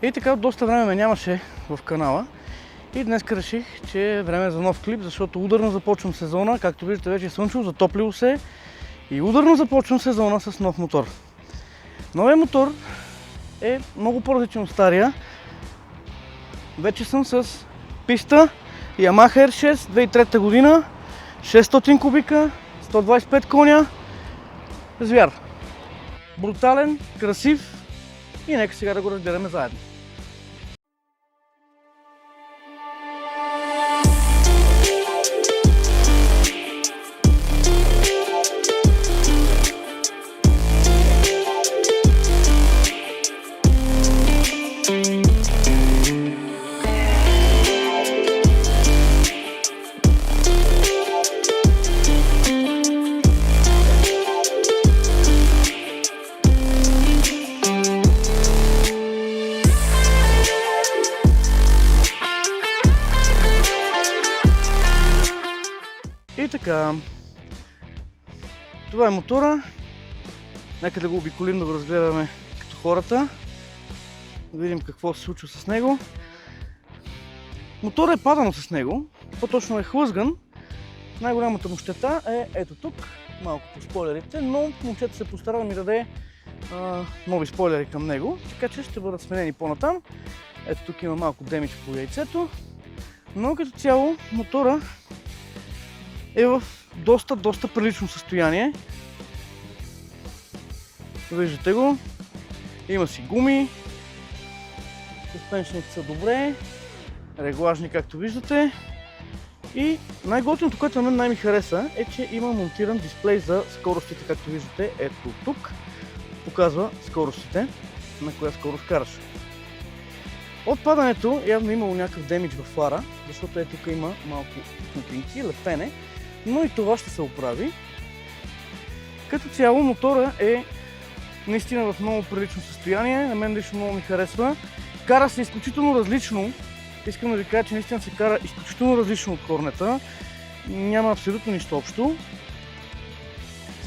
И така от доста време ме нямаше в канала и днес реших, че е време за нов клип, защото ударно започвам сезона. Както виждате, вече е слънчево, затоплило се и ударно започвам сезона с нов мотор. Новият мотор е много по-различен от стария. Вече съм с писта Yamaha R6 2003 година, 600 кубика, 125 коня, звяр. Брутален, красив и нека сега да го разбираме заедно. И така, това е мотора. Нека да го обиколим, да го разгледаме като хората. Да видим какво се случва с него. Моторът е падано с него, по-точно е хлъзган. Най-голямата му щета е ето тук, малко по спойлерите, но момчето се постара да ми даде нови спойлери към него, така че ще бъдат сменени по-натам. Ето тук има малко демидж по яйцето, но като цяло мотора е в доста прилично състояние. Виждате го, има си гуми, суспеншените са добре, реглажни както виждате. И най-готиното, което на мен най-ми хареса, е, че има монтиран дисплей за скоростите, както виждате, ето тук. Показва скоростите, на коя скорост караш. От падането явно имало някакъв демидж във фара, защото ето тук има малко пукнатинки, лепене, но и това ще се оправи. Като цяло мотора е наистина в много прилично състояние, на мен лично много ми харесва. Кара се изключително различно. Искам да ви кажа, че наистина се кара изключително различно от Хорнета. Няма абсолютно нищо общо.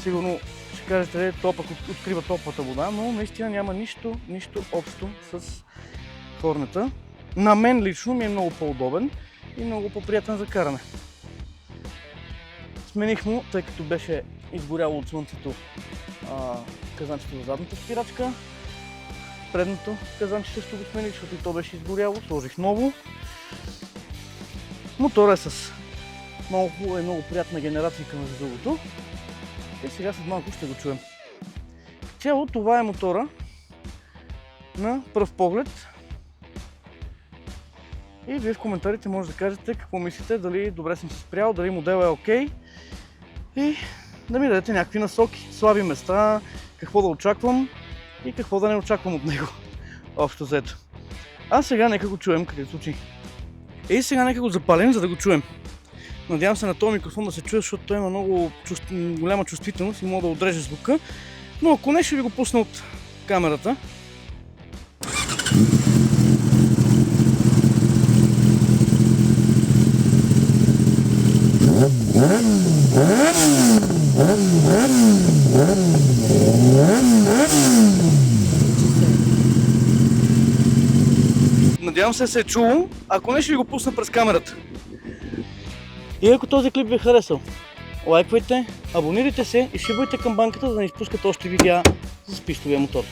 Сигурно ще кажете, топък открива топлата вода, но наистина няма нищо общо с Хорнета. На мен лично ми е много по-удобен и много по-приятен за каране. Смених му, тъй като беше изгоряло от слънцето казанчето за задната спирачка. Предното казанче също го смених, защото и то беше изгоряло, сложих ново. Моторът е с много приятна генерация между другото. И сега след малко ще го чуем. Цяло това е мотора на пръв поглед. И вие в коментарите може да кажете какво мислите, дали добре съм се спрял, дали моделът е окей. И да ми дадете някакви насоки, слаби места, какво да очаквам и какво да не очаквам от него. Общо взето. А сега нека го чуем къде звучи. И сега нека го запалим, за да го чуем. Надявам се на този микрофон да се чуе, защото той има много голяма чувствителност и мога да отреже звука. Но ако не, ще ви го пусна от камерата. Надявам се да се е чуло, ако не ще ви го пусна през камерата. И ако този клип ви е харесал, лайквайте, абонирайте се и шибайте камбанката, за да не изпускате още видеа за пистовия мотор.